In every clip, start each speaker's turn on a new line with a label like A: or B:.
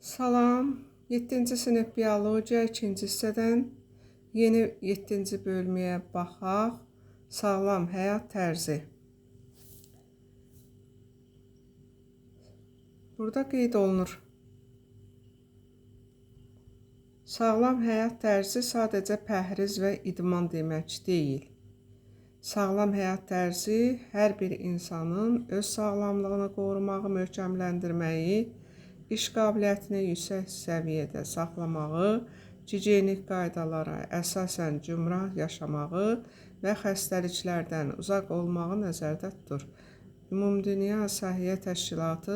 A: Salam, 7-ci sinif biologiya 2-ci hissədən yeni 7-ci bölməyə baxaq. Sağlam həyat tərzi. Burada qeyd olunur. Sağlam həyat tərzi sadəcə pəhriz və idman demək deyil. Sağlam həyat tərzi hər bir insanın öz sağlamlığını qorumağı, möhkəmləndirməyi, iş qabiliyyətini yüksək səviyyədə saxlamağı, gigiyenik qaydalara əsasən cümrah yaşamağı və xəstəliklərdən uzaq olmağı nəzərdə tutur. Ümumdünya Səhiyyə Təşkilatı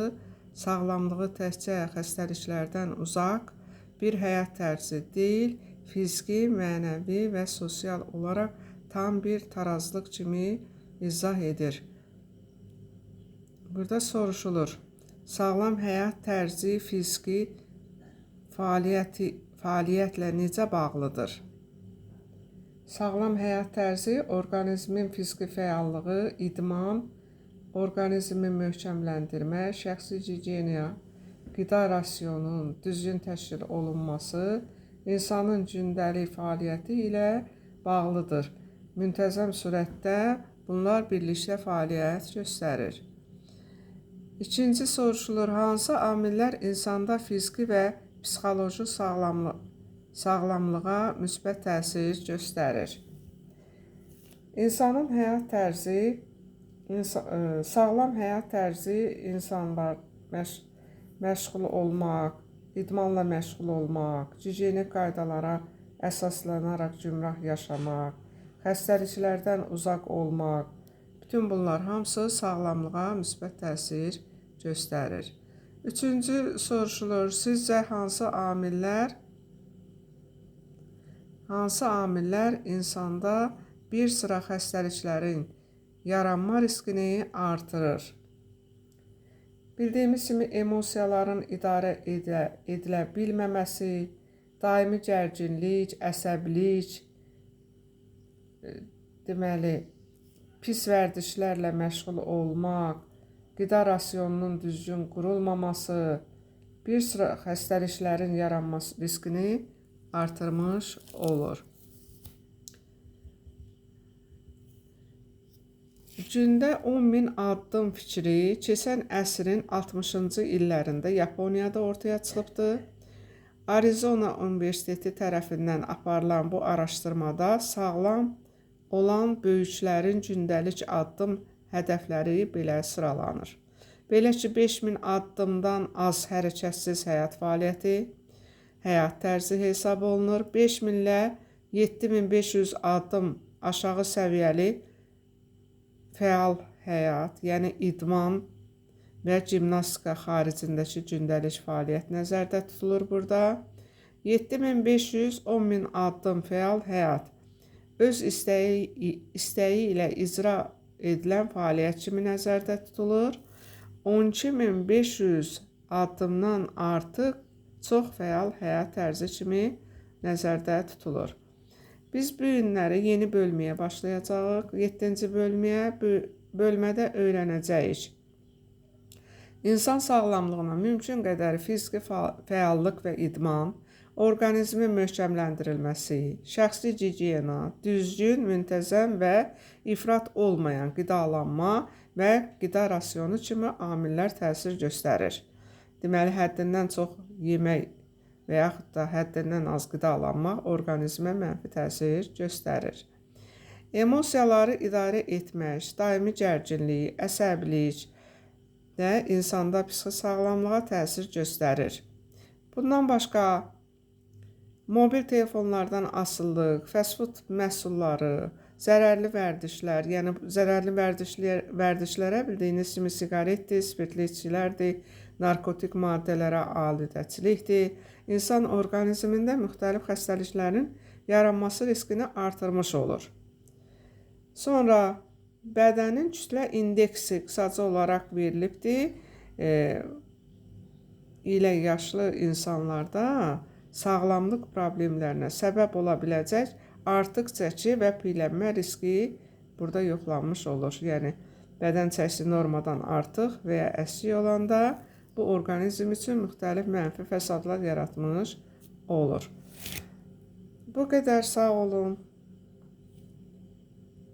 A: sağlamlığı təkcə xəstəliklərdən uzaq bir həyat tərzi deyil, fiziki, mənəvi və sosial olaraq tam bir tarazlıq kimi izah edir. Burada soruşulur. Sağlam həyat tərzi fiziki fəaliyyətlə necə bağlıdır? Sağlam həyat tərzi orqanizmin fiziki fəallığı, idman, orqanizmi möhkəmləndirmə, şəxsi gigiyena, qida rasionunun düzgün təşkil olunması, insanın gündəlik fəaliyyəti ilə bağlıdır. Müntəzəm surətdə bunlar birlikdə fəaliyyət göstərir. İkinci soruşulur, hansı amillər insanda fiziki və psixoloji sağlamlığa müsbət təsir göstərir? Sağlam həyat tərzi insanlar məşğul olmaq, idmanla məşğul olmaq, gigiyenik qaydalara əsaslanaraq cümrah yaşamaq, xəstəliklərdən uzaq olmaq, bütün bunlar hamısı sağlamlığa müsbət təsir göstərir. Üçüncü soruşulur, sizcə hansı amillər insanda bir sıra xəstəliklərin yaranma riskini artırır? Bildiyimiz kimi emosiyaların idarə edilə bilməməsi, daimi gərginlik, əsəbilik, pis vərdişlərlə məşğul olmaq, qida rasionunun düzgün qurulmaması, bir sıra xəstəliklərin yaranması riskini artırmış olur. Gündə 10.000 addım fikri keçən əsrin 60-cı illərində Yaponiyada ortaya çıxıbdı. Arizona Universiteti tərəfindən aparılan bu araşdırmada sağlam olan böyüklərin gündəlik addım hədəfləri belə sıralanır. Belə ki, 5.000 addımdan az hərəkətsiz həyat fəaliyyəti, həyat tərzi hesab olunur. 5.000 ilə 7.500 addım aşağı səviyyəli fəal həyat, yəni idman və gimnastika xaricindəki gündəlik fəaliyyət nəzərdə tutulur burada. 7.500, 10.000 addım fəal həyat öz istəyi ilə icra edilən fəaliyyət kimi nəzərdə tutulur. 12.500 addımdan artıq çox fəal həyat tərzi kimi nəzərdə tutulur. Biz bu günləri yeni bölməyə başlayacağıq. 7-ci bölmədə öyrənəcəyik. İnsan sağlamlığına mümkün qədər fiziki fəallıq və idman, orqanizmin möhkəmləndirilməsi, şəxsi gigiyena, düzgün, müntəzəm və ifrat olmayan qidalanma və qida rasionu kimi amillər təsir göstərir. Deməli, həddindən çox yemək və yaxud da həddindən az qidalanmaq orqanizmə mənfi təsir göstərir. Emosiyaları idarə etmək, daimi gərginlik, əsəbilik də insanda psixi sağlamlığa təsir göstərir. Bundan başqa, mobil telefonlardan asılılıq, fast food məhsulları, zərərli vərdişlər, yəni zərərli vərdişlərə bildiyiniz kimi siqaretdir, spirtli içkilərdir, narkotik maddələrə aludəçilikdir, insan orqanizmində müxtəlif xəstəliklərin yaranması riskini artırmış olur. Sonra bədənin kütlə indeksi qısaca olaraq verilibdir. ilə yaşlı insanlarda sağlamlıq problemlərinə səbəb ola biləcək artıq çəki və piylənmə riski burada yoxlanmış olur. Yəni, bədən çəkisi normadan artıq və ya əksik olanda bu orqanizm üçün müxtəlif mənfi fəsadlar yaratmış olur. Bu qədər, sağ olun.